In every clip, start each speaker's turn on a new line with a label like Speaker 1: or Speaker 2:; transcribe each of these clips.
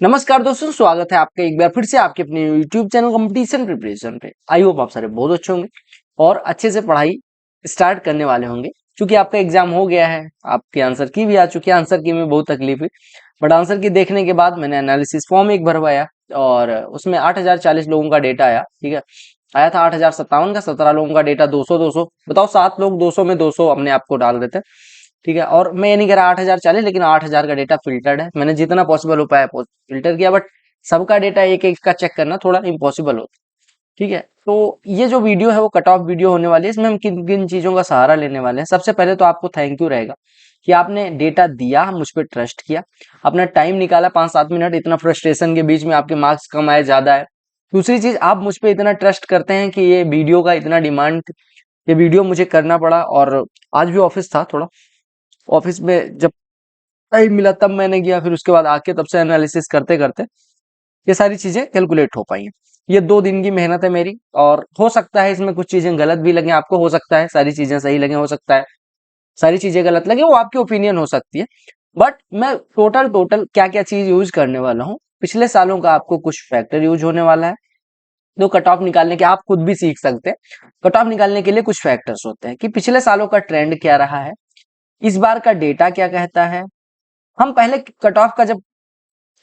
Speaker 1: नमस्कार दोस्तों, स्वागत है आपका एक बार फिर से आपके अपने YouTube चैनल कंपटीशन प्रिपरेशन पे। आई होप आप सारे बहुत अच्छे होंगे और अच्छे से पढ़ाई स्टार्ट करने वाले होंगे। क्योंकि आपका एग्जाम हो गया है, आपके आंसर की भी आ चुकी है। आंसर की में बहुत तकलीफ हुई, बट आंसर की देखने के बाद मैंने एनालिसिस फॉर्म एक भरवाया और उसमें 8040 लोगों का डेटा आया। ठीक है, आया था 8057 का। 17 लोगों का डेटा 200 बताओ, 7 लोग 200 में 200 अपने आप को डाल देते। ठीक है, और मैं ये नहीं कह रहा 8040, लेकिन 8000 का डेटा फिल्टर्ड है। मैंने जितना पॉसिबल हो पाया फिल्टर किया, बट सबका डेटा एक एक का चेक करना थोड़ा इम्पॉसिबल होता है। ठीक है, तो ये जो वीडियो है वो कट ऑफ वीडियो होने वाली है। इसमें हम किन किन चीजों का सहारा लेने वाले हैं। सबसे पहले तो आपको थैंक यू रहेगा कि आपने डेटा दिया, मुझ पर ट्रस्ट किया, अपना टाइम निकाला 5-7 मिनट। इतना फ्रस्ट्रेशन के बीच में आपके मार्क्स कम आए, ज्यादा है। दूसरी चीज, आप मुझ पर इतना ट्रस्ट करते हैं कि ये वीडियो का इतना डिमांड, ये वीडियो मुझे करना पड़ा। और आज भी ऑफिस था, थोड़ा ऑफिस में जब टाइम मिला तब मैंने किया, फिर उसके बाद आके तब से एनालिसिस करते करते ये सारी चीजें कैलकुलेट हो पाई हैं। ये 2 दिन की मेहनत है मेरी, और हो सकता है इसमें कुछ चीजें गलत भी लगे आपको, हो सकता है सारी चीजें सही लगे, हो सकता है सारी चीजें गलत लगे, वो आपकी ओपिनियन हो सकती है। बट मैं टोटल टोटल क्या क्या चीज यूज करने वाला हूँ, पिछले सालों का आपको कुछ फैक्टर यूज होने वाला है। तो कट ऑफ निकालने के आप खुद भी सीख सकते हैं। कट ऑफ निकालने के लिए कुछ फैक्टर्स होते हैं कि पिछले सालों का ट्रेंड क्या रहा है, इस बार का डेटा क्या कहता है। हम पहले कट ऑफ का जब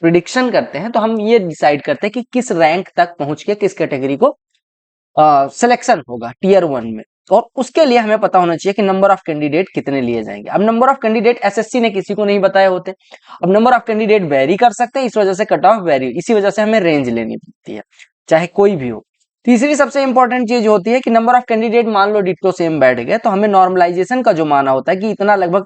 Speaker 1: प्रिडिक्शन करते हैं तो हम ये डिसाइड करते हैं कि किस रैंक तक पहुंच के किस कैटेगरी को सिलेक्शन होगा टियर 1 में। और उसके लिए हमें पता होना चाहिए कि नंबर ऑफ कैंडिडेट कितने लिए जाएंगे। अब नंबर ऑफ कैंडिडेट एसएससी ने किसी को नहीं बताए होते। अब नंबर ऑफ कैंडिडेट वेरी कर सकते हैं, इस वजह से कट ऑफ वेरी, इसी वजह से हमें रेंज लेनी पड़ती है, चाहे कोई भी हो। तीसरी सबसे इंपॉर्टेंट चीज होती है कि नंबर ऑफ कैंडिडेट मान लो डिट्टो सेम बैठ गए, तो हमें नॉर्मलाइजेशन का जो माना होता है कि इतना लगभग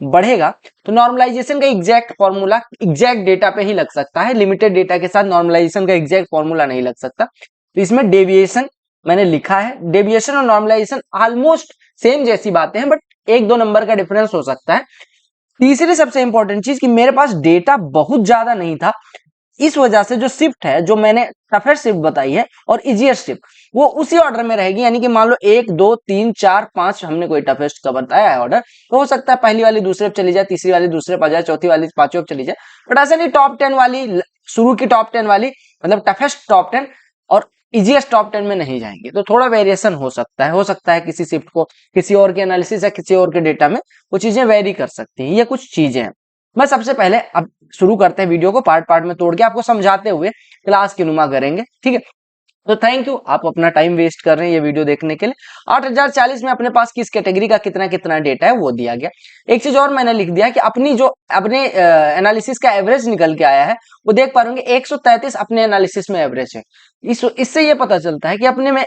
Speaker 1: बढ़ेगा, तो नॉर्मलाइजेशन का एग्जैक्ट फॉर्मूला एग्जैक्ट डेटा पे ही लग सकता है। लिमिटेड डेटा के साथ नॉर्मलाइजेशन का एग्जैक्ट फॉर्मूला नहीं लग सकता। तो इसमें डेविएशन मैंने लिखा है। डेविएशन और नॉर्मलाइजेशन ऑलमोस्ट सेम जैसी बातें हैं, बट 1-2 नंबर का डिफरेंस हो सकता है। तीसरी सबसे इंपॉर्टेंट चीज कि मेरे पास डेटा बहुत ज्यादा नहीं था, इस वजह से जो शिफ्ट है, जो मैंने टफेस्ट शिफ्ट बताई है और इजिएस्ट शिफ्ट, वो उसी ऑर्डर में रहेगी। यानी कि मान लो 1 2 3 4 5 हमने कोई टफेस्ट का बताया है ऑर्डर, तो हो सकता है पहली वाली दूसरे पे चली जाए, तीसरी वाली दूसरे पे जाए, चौथी वाली पांचवें पे चली जाए। बट ऐसा नहीं, टॉप 10 वाली, शुरू की टॉप 10 वाली, मतलब टफेस्ट टॉप 10 और इजिएस्ट टॉप 10 में नहीं जाएंगे। तो थोड़ा वेरिएशन हो सकता है, किसी शिफ्ट को किसी और के एनालिसिस या किसी और के डेटा में वो चीजें वेरी कर सकती हैं। ये कुछ चीजें हैं। मैं सबसे पहले अब शुरू करते हैं वीडियो को, पार्ट पार्ट में तोड़ के आपको समझाते हुए क्लास की नुमा करेंगे। ठीक है, तो थैंक यू, आप अपना टाइम वेस्ट कर रहे हैं ये वीडियो देखने के लिए। 8040 में अपने पास किस कैटेगरी का कितना कितना डेटा है वो दिया गया। एक चीज और मैंने लिख दिया कि अपनी जो अपने एनालिसिस का एवरेज निकल के आया है, वो देख पा रहे 133 अपने एनालिसिस में एवरेज है। इससे ये पता चलता है कि अपने में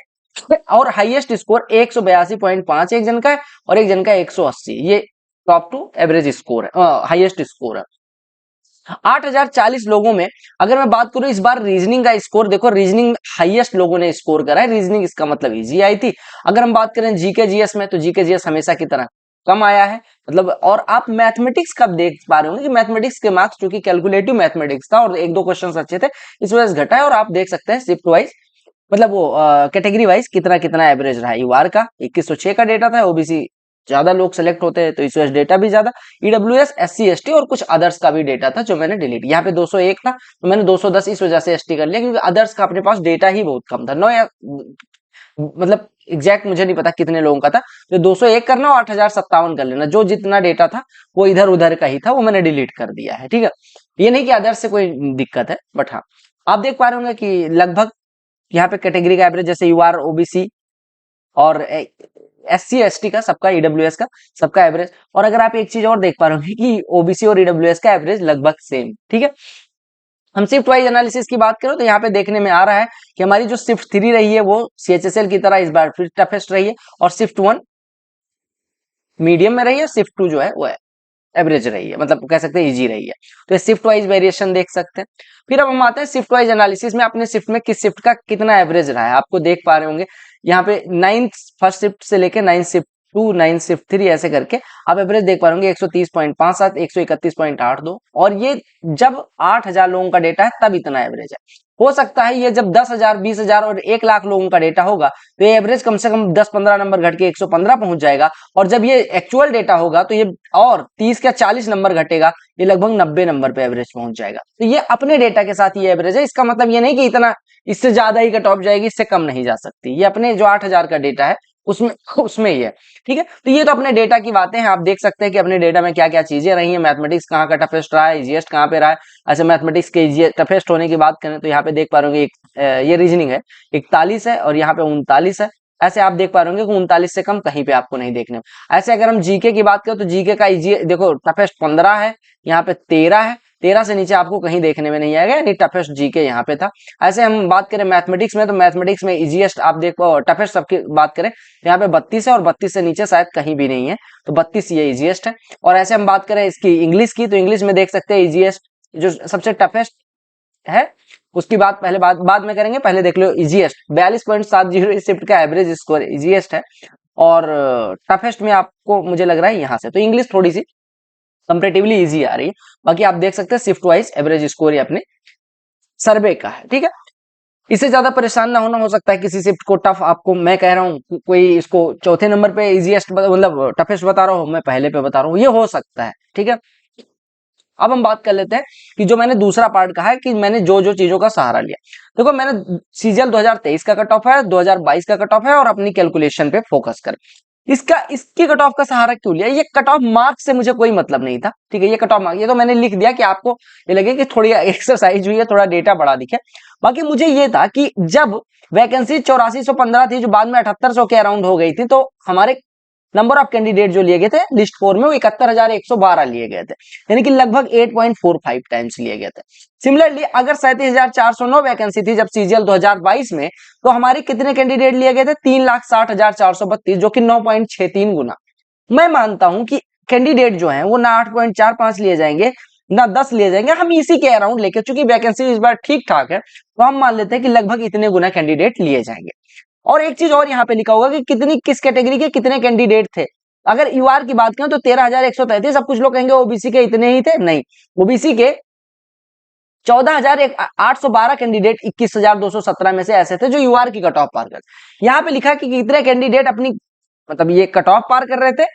Speaker 1: और हाईएस्ट स्कोर 182.5 एक जन का है और एक जन का 180। ये टॉप टू एवरेज स्कोर है, हाईएस्ट स्कोर है। 8040 लोगों में अगर मैं बात करूं इस बार रीजनिंग का स्कोर, देखो रीजनिंग हाईएस्ट लोगों ने स्कोर करा है। रीजनिंग इसका मतलब इजी आई थी। अगर हम बात करें जीके जीएस में, तो जीके जीएस हमेशा की तरह कम आया है, मतलब। और आप मैथमेटिक्स कब देख पा रहे होंगे कि मैथमेटिक्स के मार्क्स, चूंकि कैलकुलेटिव मैथमेटिक्स था और 1-2 क्वेश्चन अच्छे थे, इस वजह से घटा है। और आप देख सकते हैं शिफ्ट वाइज, मतलब वो कैटेगरी वाइज कितना कितना एवरेज रहा है। यूआर का 2106 का डेटा था, ओबीसी ज्यादा लोग सेलेक्ट होते हैं तो इस वजह से डेटा भी ज्यादा। ईडब्ल्यूएस, एससी एसटी और कुछ अदर्स का भी डेटा था जो मैंने डिलीट, यहाँ पे 201 था तो मैंने 210 इस वजह से एसटी कर लिया, क्योंकि अदर्स का अपने पास डेटा ही बहुत कम था। नो, मतलब एग्जैक्ट मुझे नहीं पता कितने लोगों का था। तो 201 करना और 8057 कर लेना, जो जितना डेटा था वो इधर उधर का ही था, वो मैंने डिलीट कर दिया है। ठीक है, ये नहीं कि अदर्स से कोई दिक्कत है, बट हाँ आप देख पा रहे होंगे कि लगभग यहाँ पे कैटेगरी का एवरेज, जैसे यूआर, ओबीसी और एससी एसटी का, सबका, ईडब्ल्यूएस का सबका एवरेज। और अगर आप एक चीज और देख पा रहे हो कि ओबीसी और ईडब्ल्यूएस का एवरेज लगभग सेम। ठीक है, हम शिफ्ट वाइज एनालिसिस की बात करें तो यहाँ पे देखने में आ रहा है कि हमारी जो शिफ्ट 3 रही है वो सीएचएसएल की तरह इस बार फिर टफेस्ट रही है, और शिफ्ट 1 मीडियम में रही है, शिफ्ट 2 जो है वो एवरेज रही है, मतलब कह सकते हैं इजी रही है। तो शिफ्ट वाइज वेरिएशन देख सकते हैं। फिर अब हम आते हैं शिफ्ट वाइज एनालिसिस में, अपने शिफ्ट में किस शिफ्ट का कितना एवरेज रहा है। आपको देख पा रहे होंगे यहाँ पे 9th फर्स्ट शिफ्ट से लेके 9th शिफ्ट 2, 9th शिफ्ट 3 ऐसे करके आप एवरेज देख पा रहे होंगे 130.57, 131.82। और ये जब 8000 लोगों का डेटा है तब इतना एवरेज है। हो सकता है ये जब 10,000, 20,000 और 1 लाख लोगों का डेटा होगा तो ये एवरेज कम से कम 10-15 नंबर घट के 115 पहुंच जाएगा। और जब ये एक्चुअल डेटा होगा तो ये और 30 या 40 नंबर घटेगा, ये लगभग 90 नंबर पे एवरेज पहुंच जाएगा। तो ये अपने डेटा के साथ ये एवरेज है। इसका मतलब ये नहीं कि इतना इससे ज्यादा ही कट ऑफ जाएगी, इससे कम नहीं जा सकती। ये अपने जो 8000 का डेटा है उसमें उसमें ही है। ठीक है, तो ये तो अपने डेटा की बातें हैं। आप देख सकते हैं कि अपने डेटा में क्या क्या चीजें रही हैं। मैथमेटिक्स कहाँ का टफेस्ट रहा है, इजीएस्ट कहाँ पे रहा है। अच्छा, मैथमेटिक्स के टफेस्ट होने की बात करें तो यहाँ पे देख पा रहे होंगे ये रीजनिंग है 41 है और यहाँ पे 39 है। ऐसे आप देख पा रहे होंगे कि 39 से कम कहीं पे आपको नहीं देखने। ऐसे अगर हम जीके की बात करें तो जीके का इजी देखो टफेस्ट 15 है, यहाँ पे 13 है। 13 से नीचे आपको कहीं देखने में नहीं आएगा, यानी टफेस्ट जीके यहाँ पे था। ऐसे हम बात करें मैथमेटिक्स में तो मैथमेटिक्स में इजीएस्ट आप देख पाओ, टफेस्ट सबकी बात करें तो यहाँ पे 32 है और 32 से नीचे शायद कहीं भी नहीं है, तो 32 ये इजीएस्ट है। और ऐसे हम बात करें इसकी इंग्लिश की तो इंग्लिश में देख सकते हैं इजीएस्ट जो सबसे टफेस्ट है उसकी बात पहले बाद में करेंगे। पहले देख लो इजीएस्ट 42.70 शिफ्ट का एवरेज स्कोर इजीएस्ट है और टफेस्ट में आपको मुझे लग रहा है यहाँ से। तो इंग्लिश थोड़ी सी कंपेरेटिवली इजी आ रही है। बाकी आप देख सकते हैं शिफ्ट वाइज एवरेज स्कोर ये अपने सर्वे का है। ठीक है, इससे ज्यादा परेशान ना होना। हो सकता है किसी शिफ्ट को टफ आपको मैं कह रहा हूँ कोई इसको चौथे नंबर पे इजीएस्ट मतलब टफेस्ट बता रहा हूँ, मैं पहले पे बता रहा हूँ, ये हो सकता है। ठीक है, अब हम बात कर लेते हैं कि जो मैंने दूसरा पार्ट कहा है कि मैंने जो जो चीजों का सहारा लिया। देखो मैंने सीजीएल 2023 का कट ऑफ है, 2022 का कट ऑफ है और अपनी कैलकुलेशन पे फोकस कर इसकी कट ऑफ का सहारा क्यों लिया। ये कट ऑफ मार्क से मुझे कोई मतलब नहीं था। ठीक है, ये कट ऑफ मार्क ये तो मैंने लिख दिया कि आपको ये लगे कि थोड़ी एक्सरसाइज हुई है, थोड़ा डेटा बड़ा दिखे। बाकी मुझे ये था कि जब वैकेंसी 8415 थी जो बाद में 7800 के अराउंड हो गई थी, तो हमारे नंबर ऑफ कैंडिडेट जो लिए गए थे लिस्ट 4 में वो 71,112 लिए गए थे, यानी कि लगभग 8.45 टाइम्स लिए गए थे। सिमिलरली अगर 37,409 वैकेंसी थी जब सीजीएल 2022 में, तो हमारे कितने कैंडिडेट लिए गए थे 3,60,432, जो कि 9.63 गुना। मैं मानता हूं कि कैंडिडेट जो है वो ना 8.45 लिए जाएंगे ना 10 लिए जाएंगे, हम इसी के अराउंड लेके, चूंकि वैकेंसी इस बार ठीक ठाक है तो हम मान लेते हैं कि लगभग इतने गुना कैंडिडेट लिए जाएंगे। और एक चीज और यहाँ पे लिखा होगा कि कितनी किस कैटेगरी के कितने कैंडिडेट थे। अगर यूआर की बात करें तो 13,133। अब कुछ लोग कहेंगे ओबीसी के इतने ही थे, नहीं, ओबीसी के 14,812 कैंडिडेट 21,217 में से ऐसे थे जो यूआर की कट ऑफ पार कर। यहाँ पे लिखा कि कितने कैंडिडेट अपनी मतलब ये कट ऑफ पार कर रहे थे,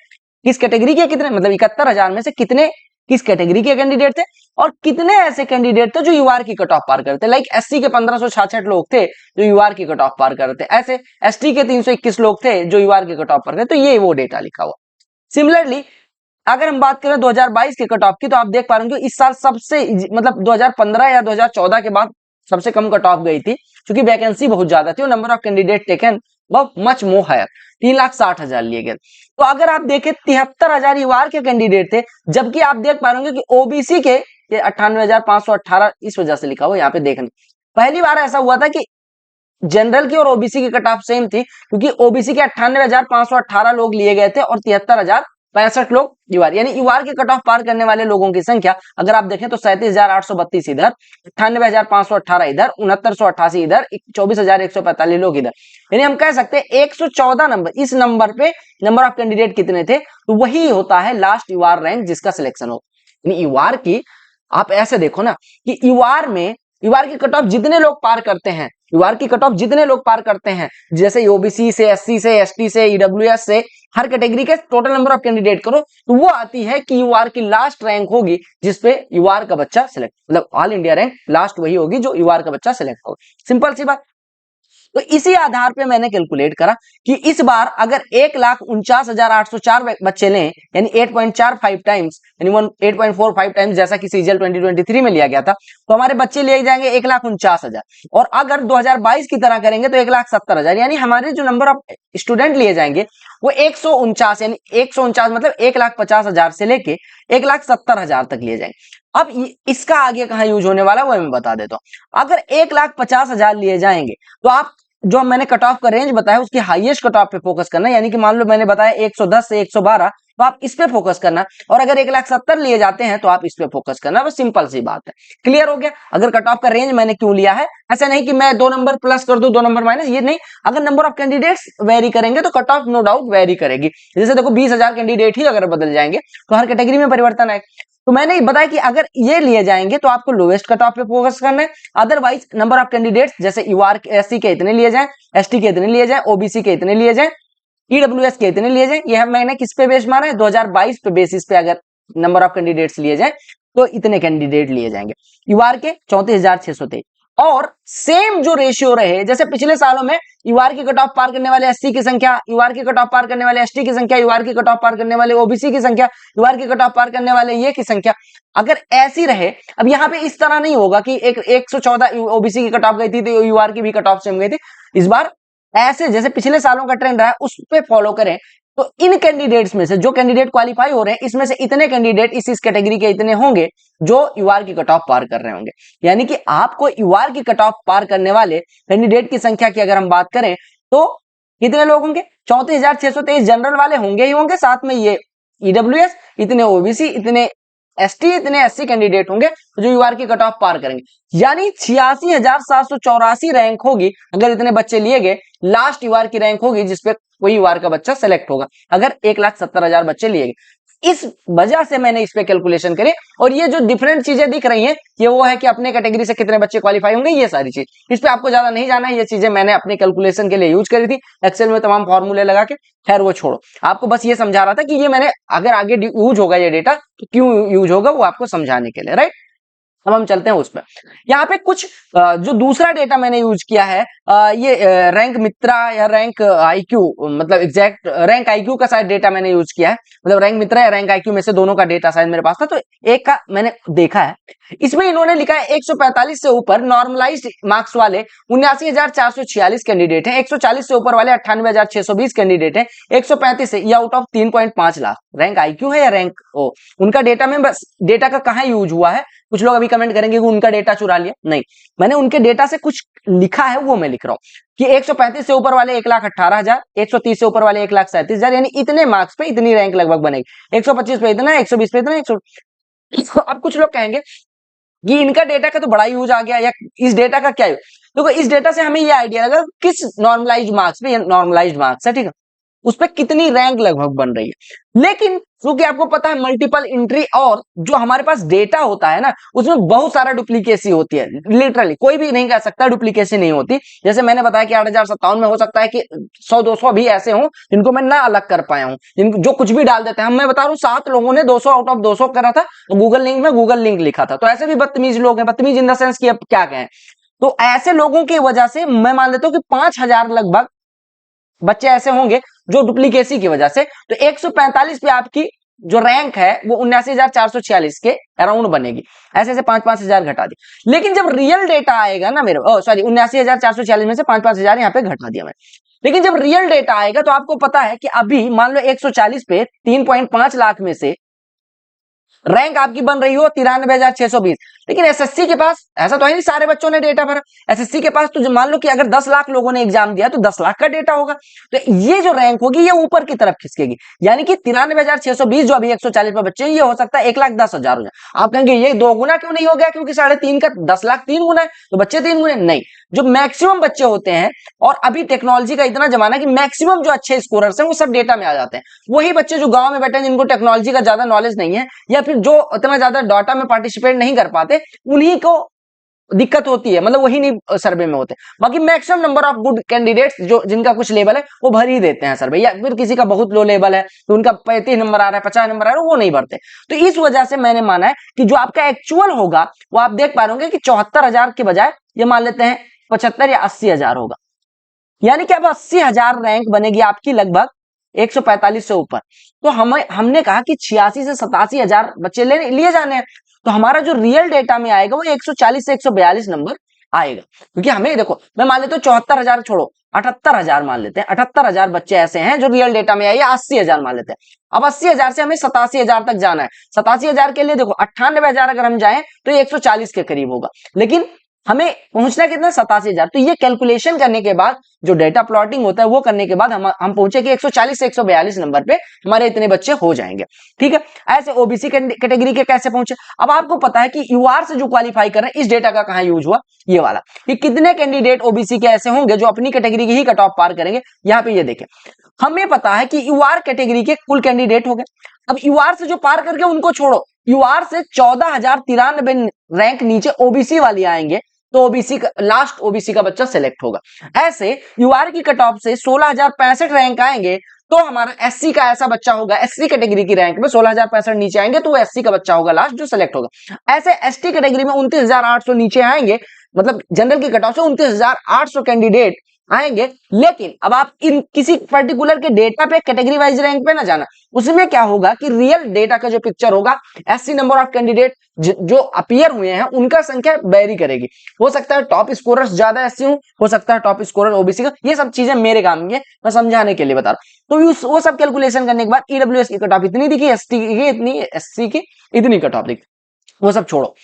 Speaker 1: किस कैटेगरी के कितने, मतलब 71,000 में से कितने किस कैटेगरी के कैंडिडेट थे और कितने ऐसे कैंडिडेट थे जो यूआर की कट ऑफ पार करते। लाइक एससी के 1566 लोग थे जो यूआर की कट ऑफ पार करते, ऐसे एसटी के 321 लोग थे जो यूआर की कट ऑफ पार करते। तो ये वो डेटा लिखा हुआ। सिमिलरली अगर हम बात करें 2022 के कट ऑफ की, तो आप देख पा रहे हैं इस साल सबसे मतलब 2015 या 2014 के बाद सबसे कम कट ऑफ गई थी, क्योंकि वैकेंसी बहुत ज्यादा थी और नंबर ऑफ कैंडिडेट टेकन बहुत मच मोर हायर, 3,60,000 लिए गए। तो अगर आप देखें 73,000 यूआर के कैंडिडेट थे, जबकि आप देख पा रहे कि ओबीसी के 98,518 इस वजह से लिखा हुआ यहाँ पे देखने। पहली बार ऐसा हुआ था कि जनरल की और ओबीसी की कट ऑफ सेम थी, क्योंकि ओबीसी के 98,518 लोग लिए गए थे और 73,065 लोग यूआर, यानी यूआर के कट ऑफ पार करने वाले लोगों की संख्या अगर आप देखें तो 37,832 इधर, 98,518 इधर, 6988 इधर, 24,145 लोग इधर। यानी हम कह सकते हैं 114 नंबर, इस नंबर पे नंबर ऑफ कैंडिडेट कितने थे, तो वही होता है लास्ट यूआर रैंक जिसका सिलेक्शन हो। यानी यूआर की आप ऐसे देखो ना कि यूआर में यूआर की कट ऑफ जितने लोग पार करते हैं, यूआर की कट ऑफ जितने लोग पार करते हैं, जैसे ओबीसी से, एससी से, एसटी से, ईडब्ल्यूएस से, हर कैटेगरी के टोटल नंबर ऑफ कैंडिडेट करो तो वो आती है कि यूआर की लास्ट रैंक होगी जिसपे यूआर का बच्चा सिलेक्ट, मतलब ऑल इंडिया रैंक लास्ट वही होगी जो यूआर का बच्चा सिलेक्ट होगा। सिंपल सी बात। तो इसी आधार पे मैंने कैलकुलेट करा कि इस बार अगर 1,49,804 बच्चे लें, यानी 8.45 टाइम्स, यानी 8.45 टाइम्स जैसा कि सीजीएल 2023 में लिया गया था, तो हमारे बच्चे लिए जाएंगे 1,49,000। और अगर 2022 की तरह करेंगे तो 1,70,000, यानी हमारे जो नंबर ऑफ स्टूडेंट लिए जाएंगे वो 149, यानी 149 मतलब 1,50,000 से लेके 1,70,000 तक लिए जाएंगे। अब इसका आगे कहां यूज होने वाला है वो मैं बता देता हूं। अगर 1,50,000 लिए जाएंगे तो आप जो मैंने कट ऑफ का रेंज बताया उसकी हाईएस्ट कट ऑफ पे फोकस करना, यानी कि मान लो मैंने बताया 110 से 112, तो आप इस पे फोकस करना। और अगर 1,70,000 लिए जाते हैं तो आप इस पे फोकस करना। बस सिंपल सी बात है, क्लियर हो गया। अगर कट ऑफ का रेंज मैंने क्यों लिया है, ऐसा नहीं कि मैं 2 नंबर प्लस कर दूं 2 नंबर माइनस, ये नहीं। अगर नंबर ऑफ कैंडिडेट्स वेरी करेंगे तो cut off no doubt vary करेगी। जैसे देखो 20,000 कैंडिडेट ही अगर बदल जाएंगे तो हर कैटेगरी में परिवर्तन आएगा। तो मैंने बताया कि अगर ये लिए जाएंगे तो आपको लोवेस्ट कट ऑफ पे फोकस करना है। अदरवाइज नंबर ऑफ कैंडिडेट्स जैसे यूआर एससी के इतने लिए जाएं, एसटी के इतने लिए जाएं, ओबीसी के इतने लिए जाएं, ईडब्ल्यूएस के इतने लिए जाएं, ये मैंने किस पे बेस मारा है 2022 पे बेसिस पे अगर नंबर ऑफ कैंडिडेट्स लिए जाए तो इतने कैंडिडेट लिए जाएंगे। यूआर के 34,623 और सेम जो रेशियो रहे जैसे पिछले सालों में यूआर की कट ऑफ पार करने वाले एससी की संख्या, यूआर की कट ऑफ पार करने वाले एसटी की संख्या, यूआर की कट ऑफ पार करने वाले ओबीसी की संख्या, यूआर की कट ऑफ पार करने वाले ये की संख्या, अगर ऐसी रहे। अब यहाँ पे इस तरह नहीं होगा कि एक 114 ओबीसी की कट ऑफ गई थी तो यूआर की भी कट ऑफ सेम गई थी। इस बार ऐसे जैसे पिछले सालों का ट्रेंड रहा उस पे फॉलो करें तो इन कैंडिडेट्स में से जो कैंडिडेट क्वालिफाई हो रहे हैं इसमें से इतने कैंडिडेट इस कैटेगरी के इतने होंगे जो यूआर की कट ऑफ पार कर रहे होंगे। यानी कि आपको यूआर की कट ऑफ पार करने वाले कैंडिडेट की संख्या की अगर हम बात करें तो कितने लोग होंगे, 34,623 जनरल वाले होंगे ही होंगे, साथ में ये ईडब्ल्यूएस, इतने ओबीसी, इतने एसटी, इतने एससी कैंडिडेट होंगे जो यूआर की कट ऑफ पार करेंगे। यानी 86,784 रैंक होगी अगर इतने बच्चे लिए गए, लास्ट यूआर की रैंक होगी जिसपे कोई यूआर का बच्चा सेलेक्ट होगा अगर 1,70,000 बच्चे लिए गए। इस वजह से मैंने इस पे कैलकुलेशन करी और ये जो डिफरेंट चीजें दिख रही हैं ये वो है कि अपने कैटेगरी से कितने बच्चे क्वालिफाई होंगे, ये सारी चीज। इस पे आपको ज्यादा नहीं जाना है, ये चीजें मैंने अपने कैलकुलेशन के लिए यूज करी थी एक्सेल में तमाम फॉर्मूले लगा के। खैर वो छोड़ो, आपको बस ये समझा रहा था कि ये मैंने अगर आगे यूज होगा ये डेटा तो क्यों यूज होगा वो आपको समझाने के लिए, राइट। अब हम चलते हैं उस पर। यहाँ पे कुछ जो दूसरा डेटा मैंने यूज किया है ये रैंक मित्रा या रैंक आईक्यू, मतलब एग्जैक्ट रैंक आईक्यू का शायद डेटा मैंने यूज किया है, मतलब रैंक मित्रा या रैंक आईक्यू में से दोनों का डेटा शायद मेरे पास था, तो एक का मैंने देखा है। इसमें इन्होंने लिखा है 145 से ऊपर नॉर्मलाइज्ड मार्क्स वाले 79,446 कैंडिडेट हैं, 140 से ऊपर वाले 98,620 कैंडिडेट हैं, 135 से ये out of 3.5 lakh rank IQ है या रैंक ओ, उनका डेटा में बस डेटा का कहाँ यूज हुआ है। कुछ लोग अभी कमेंट करेंगे कि उनका डेटा चुरा लिया, नहीं, मैंने उनके डेटा से कुछ लिखा है वो मैं लिख रहा हूं कि 135 से ऊपर वाले 1,18,000, 130 से ऊपर वाले 1,37,000, यानी इतने मार्क्स पे इतनी रैंक लगभग बनेगी। 125 पे इतना, 120 पे इतना, 100। अब कुछ लोग कहेंगे कि इनका डेटा का तो बड़ा यूज आ गया या इस डेटा का क्या यूज। देखो इस डेटा से हमें ये आइडिया लगा किस नॉर्मलाइज्ड मार्क्स पे, नॉर्मलाइज्ड मार्क्स है ठीक है, उस पर कितनी रैंक लगभग बन रही है। लेकिन क्योंकि आपको पता है मल्टीपल एंट्री और जो हमारे पास डेटा होता है ना उसमें बहुत सारा डुप्लीकेसी होती है, लिटरली कोई भी नहीं कह सकता डुप्लीकेसी नहीं होती। जैसे मैंने बताया कि 8,057 में हो सकता है कि 100-200 भी ऐसे हों जिनको मैं ना अलग कर पाया हूं, जिनको जो कुछ भी डाल देते हैं। मैं बता रहा हूं 7 लोगों ने 200 आउट ऑफ 200 करा था, गूगल लिंक में गूगल लिंक लिखा था, तो ऐसे भी बदतमीज लोग हैं, बदतमीज इन द सेंस कि अब क्या कहें। तो ऐसे लोगों की वजह से मैं मान लेता हूं कि 5,000 लगभग बच्चे ऐसे होंगे जो डुप्लीकेसी की वजह से, तो 145 पे आपकी जो रैंक है वो 79,446 के अराउंड बनेगी। ऐसे ऐसे 5-5 हजार घटा दी। लेकिन जब रियल डेटा आएगा ना मेरे, सॉरी 79,446 में से 5-5 हजार यहाँ पे घटा दिया मैंने। लेकिन जब रियल डेटा आएगा तो आपको पता है कि अभी मान लो 140 पे 3.5 लाख में से रैंक आपकी बन रही हो 93,620, लेकिन एसएससी के पास ऐसा तो है नहीं सारे बच्चों ने डेटा भरा। एसएससी के पास तो मान लो कि अगर 10 लाख लोगों ने एग्जाम दिया तो 10 लाख का डेटा होगा, तो ये जो रैंक होगी ये ऊपर की तरफ खिसकेगी। यानी कि 93,620 जो अभी 140 पे बच्चे ये हो सकता है 1,10,000 हो जाए। आप कहेंगे ये 2 गुना क्यों नहीं हो गया, क्योंकि 3.5 का 10 लाख 3 गुना है तो बच्चे 3 गुना नहीं। जो मैक्सिमम बच्चे होते हैं, और अभी टेक्नोलॉजी का इतना जमाना कि मैक्सिमम जो अच्छे स्कोरर्स हैं वो सब डेटा में आ जाते हैं। वही बच्चे जो गांव में बैठे हैं जिनको टेक्नोलॉजी का ज्यादा नॉलेज नहीं है या फिर जो इतना ज्यादा डाटा में पार्टिसिपेट नहीं कर पाते उन्हीं को दिक्कत होती है, मतलब वही नहीं सर्वे में होते। बाकी maximum number of good candidates जो जिनका कुछ लेवल है वो भर ही देते हैं सर्वे, या फिर किसी का बहुत लो लेवल है तो उनका 35 नंबर आ रहा है 50 नंबर आ रहा है वो नहीं भरते। तो इस वजह से मैंने माना है कि जो आपका एक्चुअल होगा वो आप देख पा रहे होंगे कि 74,000 के बजाय ये मान लेते हैं 75 या 80,000 होगा। यानी कि अब 80,000 रैंक बनेगी आपकी लगभग 145 से ऊपर। तो हमने कहा कि 86 से 87,000 बच्चे लिए जाने हैं, तो हमारा जो रियल डेटा में आएगा वो 140 से 142 नंबर आएगा। क्योंकि हमें देखो मैं मान लेता हूँ 74,000 छोड़ो 78,000 मान लेते हैं, 78,000 बच्चे ऐसे हैं जो रियल डेटा में आए, या 80,000 मान लेते हैं। अब 80,000 से हमें 87,000 तक जाना है। 87,000 के लिए देखो 98,000 अगर हम जाएं तो 140 के करीब होगा, लेकिन हमें पहुंचना कितना 87,000। तो ये कैलकुलेशन करने के बाद जो डेटा प्लॉटिंग होता है वो करने के बाद हम पहुंचे कि 140 से 142 नंबर पे हमारे इतने बच्चे हो जाएंगे। ठीक है, ऐसे ओबीसी कैटेगरी के कैसे पहुंचे। अब आपको पता है कि यूआर से जो क्वालिफाई कर रहे हैं इस डेटा का कहां यूज हुआ, ये वाला कि कितने कैंडिडेट ओबीसी के ऐसे होंगे जो अपनी कैटेगरी की ही कट ऑफ पार करेंगे। यहाँ पे ये देखें, हमें पता है कि यूआर कैटेगरी के कुल कैंडिडेट हो गए। अब यूआर से जो पार करके उनको छोड़ो, यूआर से 14,093 रैंक नीचे ओबीसी वाले आएंगे तो ओबीसी का लास्ट ओबीसी का बच्चा सिलेक्ट होगा। ऐसे यूआर की कट ऑफ से 16,065 रैंक आएंगे तो हमारा एससी का ऐसा बच्चा होगा, एससी कैटेगरी की रैंक में 16,065 नीचे आएंगे तो वो एससी का बच्चा होगा लास्ट जो सिलेक्ट होगा। ऐसे एसटी कैटेगरी में 29,800 नीचे आएंगे, मतलब जनरल की कट ऑफ से 29,800 कैंडिडेट आएंगे। लेकिन अब आप इन किसी पर्टिकुलर के डेटा पे कैटेगरी वाइज रैंक पे ना जाना, उसमें क्या होगा कि रियल डेटा का जो पिक्चर होगा, एससी नंबर ऑफ कैंडिडेट जो अपीयर हुए हैं उनका संख्या वेरी करेगी। हो सकता है टॉप स्कोरर्स ज्यादा एससी हो सकता है टॉप स्कोरर ओबीसी का, ये सब चीजें मेरे काम की है, मैं समझाने के लिए बता रहा हूं। तो वो सब कैलकुलेशन करने के बाद ईडब्ल्यूएस की कट ऑफ इतनी दिखी, एसटी की इतनी, एससी की इतनी कट ऑफ दिखी, वो सब छोड़ो।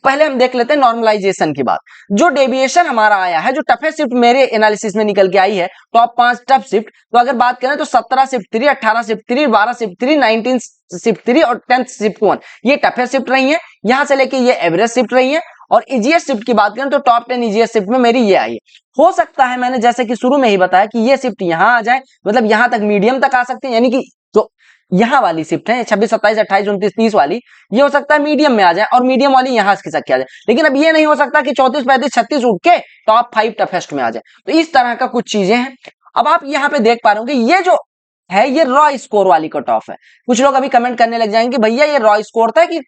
Speaker 1: पहले हम देख लेते हैं नॉर्मलाइजेशन की बात। जो डेविएशन हमारा आया है, जो टफेस्ट शिफ्ट मेरे एनालिसिस में निकल के आई है, टॉप 5 टफ शिफ्ट, तो अगर बात करें तो 17 शिफ्ट 3, 18 शिफ्ट 3, 12 शिफ्ट 3, 19 शिफ्ट 3 और 10 शिफ्ट 1, ये टफेस्ट शिफ्ट रही है। यहां से लेके ये एवरेज शिफ्ट रही है। और इजीएस्ट शिफ्ट की बात करें तो टॉप 10 इजीएस्ट शिफ्ट में मेरी ये आई है। हो सकता है मैंने जैसे कि शुरू में ही बताया कि ये शिफ्ट यहां आ जाए, मतलब यहां तक मीडियम तक आ सकते हैं, यानी कि जो यहां वाली शिफ्ट है 26, 27, 28, 29, 30 वाली, ये हो सकता है मीडियम में आ जाए और मीडियम वाली यहां खिसक के आ जाए। लेकिन अब ये नहीं हो सकता कि 34, 35, 36 उठ के टॉप 5 टफेस्ट में आ जाए। तो इस तरह का कुछ चीजें हैं। अब आप यहां पे देख पा रहे हो कि ये जो है ये रॉ स्कोर वाली कट ऑफ है। कुछ लोग अभी कमेंट करने लग जाएंगे भैया ये रॉ स्कोर था कि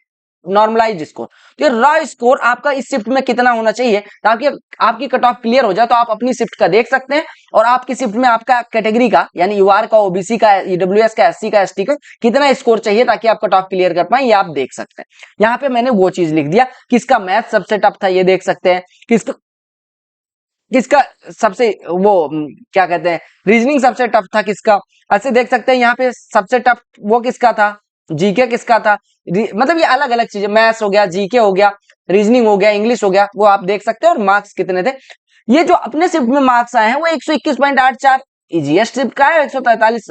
Speaker 1: नॉर्मलाइज स्कोर। तो ये रॉ स्कोर आपका इस शिफ्ट में कितना होना चाहिए ताकि आपकी कट ऑफ क्लियर हो जाए, तो आप अपनी शिफ्ट का देख सकते हैं और आपकी शिफ्ट में आपका कैटेगरी का यानी यूआर का, ओबीसी का, ईडब्ल्यूएस का, एससी का, एसटी का कितना स्कोर चाहिए ताकि आप कट ऑफ क्लियर कर पाए, ये आप देख सकते हैं। यहाँ पे मैंने वो चीज लिख दिया, किसका मैथ सबसे टफ था ये देख सकते हैं, किसका किसका सबसे वो क्या कहते हैं रीजनिंग सबसे टफ था किसका, ऐसे देख सकते हैं। यहाँ पे सबसे टफ वो किसका था, जीके किसका था, मतलब ये अलग अलग चीजें, मैथ्स हो गया, जीके हो गया, रीजनिंग हो गया, इंग्लिश हो गया, वो आप देख सकते हैं और मार्क्स कितने थे। ये जो अपने शिफ्ट में मार्क्स आए हैं वो 121.84 ईजीएस्ट शिफ्ट का है, 143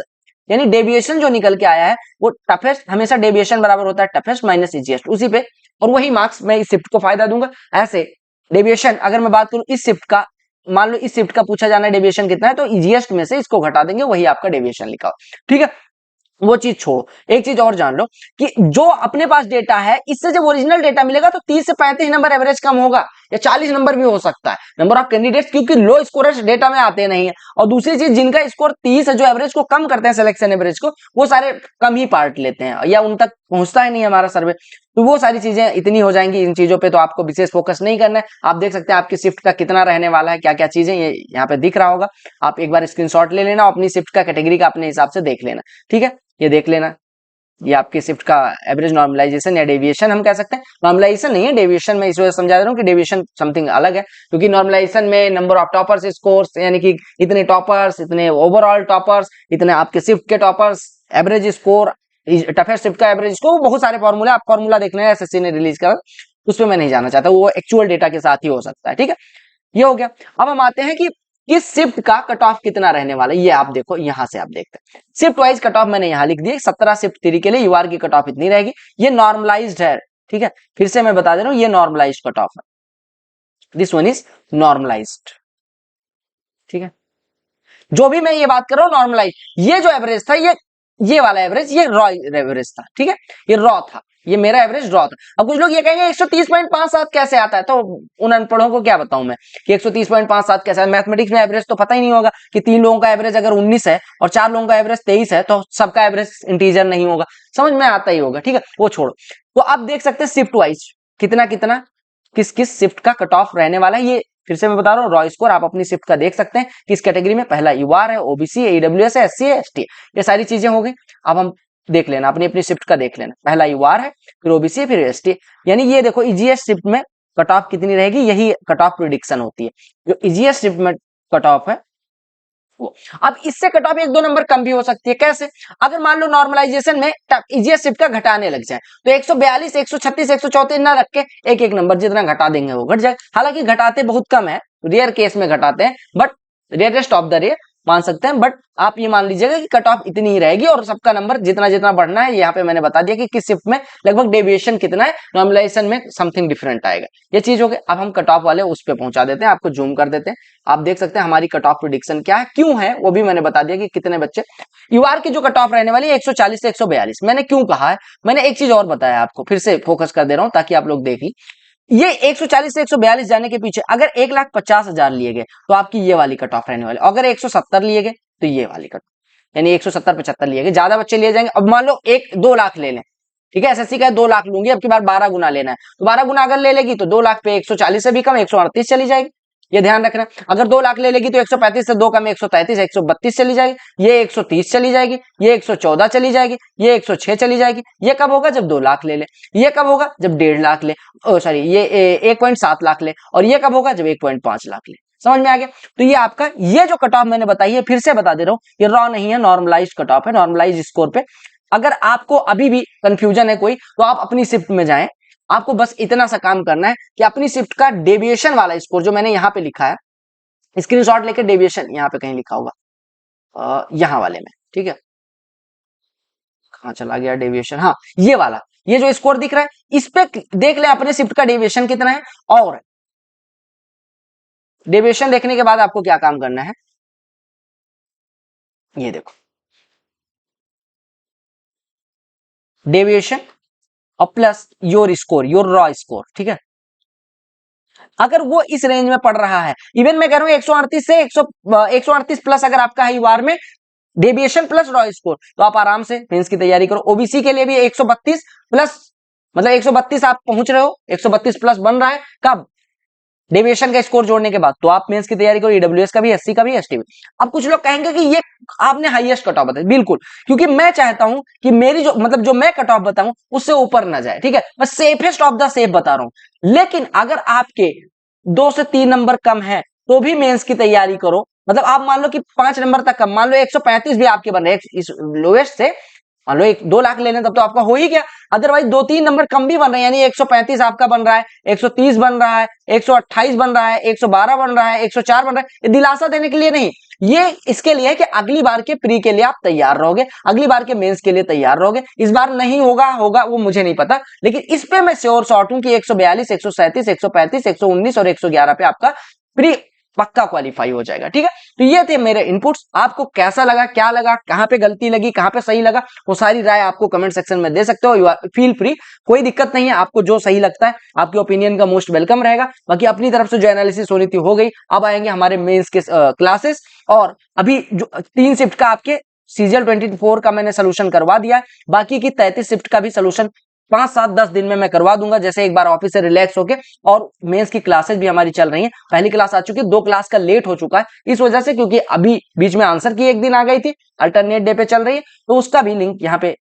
Speaker 1: यानी डेविएशन जो निकल के आया है वो टफेस्ट, हमेशा डेविएशन बराबर होता है टफेस्ट माइनस ईजीएस्ट, उसी पे और वही मार्क्स मैं इस शिफ्ट को फायदा दूंगा। ऐसे डेविएशन अगर मैं बात करूं इस शिफ्ट का, मान लो इस शिफ्ट का पूछा जाना है डेविएशन कितना है, तो इजीएस्ट में से इसको घटा देंगे, वही आपका डेविएशन लिखा हो, ठीक है। वो चीज छोड़ो, एक चीज और जान लो कि जो अपने पास डेटा है इससे जब ओरिजिनल डेटा मिलेगा तो 30 से 35 नंबर एवरेज कम होगा या 40 नंबर भी हो सकता है नंबर ऑफ कैंडिडेट्स, क्योंकि लो स्कोरर्स डेटा में आते नहीं है। और दूसरी चीज जिनका स्कोर 30 है, जो एवरेज को कम करते हैं सिलेक्शन एवरेज को, वो सारे कम ही पार्ट लेते हैं या उन तक पहुंचता ही नहीं है हमारा सर्वे। तो वो सारी चीजें इतनी हो जाएंगी, इन चीजों पे तो आपको विशेष फोकस नहीं करना है। आप देख सकते हैं आपकी शिफ्ट का कितना रहने वाला है, क्या क्या चीजें ये यहाँ पे दिख रहा होगा, आप एक बार स्क्रीनशॉट ले लेना, अपनी शिफ्ट का कैटेगरी का अपने हिसाब से देख लेना, ठीक है। ये देख लेना, ये आपके शिफ्ट का एवरेज नॉर्मलाइजेशन या डेविएशन हम कह सकते हैं, नॉर्मलाइजेशन नहीं है डेविएशन, मैं इस वजह से समझा दे रहा हूँ कि डेविएशन समथिंग अलग है, क्योंकि नॉर्मलाइजेशन में नंबर ऑफ टॉपर्स स्कोर्स, यानी कि इतने टॉपर्स, इतने ओवरऑल टॉपर्स, इतने आपके शिफ्ट के toppers, average score, toughest shift का एवरेज स्कोर, बहुत सारे फॉर्मूला, आप फॉर्मूला देखना है एसएससी ने रिलीज करा, उस पर मैं नहीं जाना चाहता, वो एक्चुअल डेटा के साथ ही हो सकता है, ठीक है। ये हो गया। अब हम आते हैं कि किस शिफ्ट का कट ऑफ कितना रहने वाला है, ये आप देखो, यहां से आप देखते हैं शिफ्ट वाइज कट ऑफ मैंने यहां लिख दी, 17 शिफ्ट 3 के लिए यूआर की कट ऑफ इतनी रहेगी, ये नॉर्मलाइज्ड है, ठीक है। फिर से मैं बता दे रहा हूं ये नॉर्मलाइज्ड कट ऑफ है, दिस वन इज नॉर्मलाइज्ड, ठीक है। जो भी मैं ये बात कर रहा हूं नॉर्मलाइज, ये जो एवरेज था ये वाला एवरेज ये रॉ एवरेज था, ठीक है, ये रॉ था, ये मेरा एवरेज रॉ था। अब कुछ लोग ये कहेंगे 130.57 कैसे आता है, तो उन अनपढ़ों को क्या बताऊं मैं कि 130.57 कैसे है। मैथमेटिक्स में एवरेज तो पता ही नहीं होगा कि 3 लोगों का एवरेज अगर 19 है और 4 लोगों का एवरेज 23 है तो सबका एवरेज इंटीजर नहीं होगा, समझ में आता ही होगा, ठीक है, वो छोड़ो। तो आप देख सकते हैं शिफ्ट वाइज कितना कितना किस किस शिफ्ट का कट ऑफ रहने वाला है। ये फिर से मैं बता रहा हूँ रॉ स्कोर आप अपनी शिफ्ट का देख सकते हैं कि इस कैटेगरी में पहला यूआर है, ओबीसी है, ईडब्ल्यूएस है, एससी है, एसटी है, ये सारी चीजें हो गई। अब हम देख लेना अपनी अपनी शिफ्ट का देख लेना, पहला यूआर है, फिर ओबीसी है, फिर एसटी, यानी ये देखो इजीएस्ट शिफ्ट में कट ऑफ कितनी रहेगी, यही कट ऑफ प्रिडिक्शन होती है, जो इजीएस्ट शिफ्ट में कट ऑफ है वो। अब इससे कट ऑफ 1-2 नंबर कम भी हो सकती है, कैसे, अगर मान लो नॉर्मलाइजेशन में इजीएस्ट शिफ्ट का घटाने लग जाए तो 142, 136, 134 ना रख के एक एक नंबर जितना घटा देंगे वो घट जाए। हालांकि घटाते बहुत कम है, रेयर केस में घटाते हैं, but rarest of the rare मान सकते हैं, बट आप ये मान लीजिएगा कि कट ऑफ इतनी ही रहेगी और सबका नंबर जितना जितना बढ़ना है, यहाँ पे मैंने बता दिया कि किस शिफ्ट में लगभग डेविएशन कितना है, नॉर्मलाइजेशन में समथिंग डिफरेंट आएगा, ये चीज हो गई। अब हम कट ऑफ वाले उस पर पहुंचा देते हैं, आपको जूम कर देते हैं, आप देख सकते हैं हमारी कट ऑफ प्रिडिक्शन क्या है, क्यों है वो भी मैंने बता दिया कि कितने बच्चे यूआर की जो कट ऑफ रहने वाली है 140 से 142, मैंने क्यों कहा है, मैंने एक चीज और बताया आपको, फिर से फोकस कर दे रहा हूं ताकि आप लोग देखिए ये 140 से 142 जाने के पीछे अगर 1,50,000 लिए गए तो आपकी ये वाली कट ऑफ रहने वाली। अगर 170 लिए गए तो ये वाली कट, यानी 170-75 लिए गए, ज्यादा बच्चे लिए जाएंगे। अब मान लो 2 लाख ले लें, ठीक है, एसएससी का 2 लाख लूंगी, अब की बार 12 गुना लेना है, तो 12 गुना अगर ले लेगी तो 2 लाख पे 140 से भी कम 138 चली जाएगी, ये ध्यान रखना। अगर 2 लाख ले लेगी तो 135 से 2 कम 133 132 चली जाएगी, ये 130 चली जाएगी, ये 114 चली जाएगी, ये 106 चली जाएगी। ये कब होगा? जब 2 लाख ले ले। ये कब होगा? जब 1.5 लाख ले, सॉरी ये 1.7 लाख ले। और ये कब होगा? जब 1.5 लाख ले। समझ में आ गया? तो ये आपका ये जो कट ऑफ मैंने बताई है, फिर से बता दे रहा हूं, ये रॉ नहीं है, नॉर्मलाइज कट ऑफ है, नॉर्मलाइज स्कोर पे। अगर आपको अभी भी कंफ्यूजन है कोई, तो आप अपनी शिफ्ट में जाएं। आपको बस इतना सा काम करना है कि अपनी शिफ्ट का डेविएशन वाला स्कोर जो मैंने यहां पे लिखा है, स्क्रीनशॉट लेके डेविएशन यहां पे कहीं लिखा होगा, यहां वाले में, ठीक है, कहां चला गया डेविएशन, हाँ ये वाला, ये जो स्कोर दिख रहा है इस पे देख ले अपने शिफ्ट का डेविएशन कितना है। और डेविएशन देखने के बाद आपको क्या काम करना है, ये देखो डेविएशन और plus your score, your raw score, ठीक है। अगर वो इस रेंज में पड़ रहा है, इवन मैं कह रहा हूं 138 से 138 प्लस अगर आपका है वार में डेविएशन प्लस रॉ स्कोर, तो आप आराम से मेंस की तैयारी करो। ओबीसी के लिए भी 132 प्लस, मतलब 132 आप पहुंच रहे हो, 132 प्लस बन रहा है कब? डेविएशन का स्कोर जोड़ने के बाद। तो आप मेंस की तैयारी करो, ईडब्ल्यूएस का भी, एससी का भी, एसटी भी। अब कुछ लोग कहेंगे कि ये आपने हाईएस्ट कट ऑफ बताया, बिल्कुल, क्योंकि मैं चाहता हूं कि मेरी जो मतलब जो मैं कट ऑफ बताऊं उससे ऊपर ना जाए, ठीक है, मैं सेफेस्ट ऑफ द सेफ बता रहा हूं। लेकिन अगर आपके 2 से 3 नंबर कम है तो भी मेंस की तैयारी करो। मतलब आप मान लो कि 5 नंबर तक कम, मान लो 135 भी आपके बन रहे हैं इस लोएस्ट से, मान लो 2 लाख लेने तब तो आपका हो ही गया। अदरवाइज 2-3 नंबर कम भी बन रहे हैं, यानी 135 आपका बन रहा है, 130 बन रहा है, 128 बन रहा है, 112 बन रहा है, 104 बन रहा है। ये दिलासा देने के लिए नहीं, ये इसके लिए है कि अगली बार के प्री के लिए आप तैयार रहोगे, अगली बार के मेंस के लिए तैयार रहोगे। इस बार नहीं होगा वो मुझे नहीं पता, लेकिन इस पे मैं श्योर शॉट हूं कि 142 137 135 119 और 111 पे आपका प्री पक्का क्वालिफाई हो जाएगा, ठीक है। तो ये थे मेरे इनपुट्स। आपको कैसा लगा, क्या लगा, कहां पे गलती लगी, कहां पे सही लगा, वो सारी राय आपको कमेंट सेक्शन में दे सकते हो। यू आर फील फ्री, कोई दिक्कत नहीं है। आपको जो सही लगता है, आपके ओपिनियन का मोस्ट वेलकम रहेगा। बाकी अपनी तरफ से जो एनालिसिस होनी थी हो गई। अब आएंगे हमारे मेंस के क्लासेस, और अभी जो 3 शिफ्ट का आपके सीजीएल 24 का मैंने सोल्यूशन करवा दिया है, बाकी की 33 शिफ्ट का भी सोल्यूशन 5, 7, 10 दिन में मैं करवा दूंगा, जैसे एक बार ऑफिस से रिलैक्स होके। और मेंस की क्लासेस भी हमारी चल रही हैं, पहली क्लास आ चुकी है, 2 क्लास का लेट हो चुका है इस वजह से, क्योंकि अभी बीच में आंसर की एक दिन आ गई थी, अल्टरनेट डे पे चल रही है। तो उसका भी लिंक यहाँ पे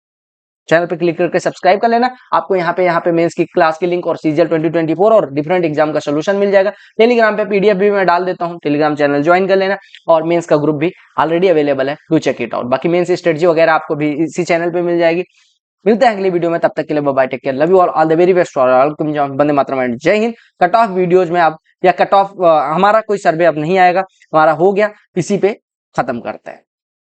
Speaker 1: चैनल पे क्लिक करके सब्सक्राइब कर लेना। आपको यहाँ पे मेंस की क्लास की लिंक और सीजीएल 2024 और डिफरेंट एग्जाम का सोल्यूशन मिल जाएगा। टेलीग्राम पे पीडीएफ भी मैं डाल देता हूँ, टेलीग्राम चैनल ज्वाइन कर लेना। और मेंस का ग्रुप भी ऑलरेडी अवेलेबल है, डू चेक इट आउट। बाकी मेंस स्ट्रेटजी वगैरह आपको भी इसी चैनल पे मिल जाएगी। मिलते हैं अगली वीडियो में, तब तक के लिए bye bye, take care, love you all the very best, वंदे मातरम एंड जय हिंद। कट ऑफ वीडियोज में आप या कट ऑफ हमारा कोई सर्वे अब नहीं आएगा, हमारा हो गया, इसी पे खत्म करते हैं।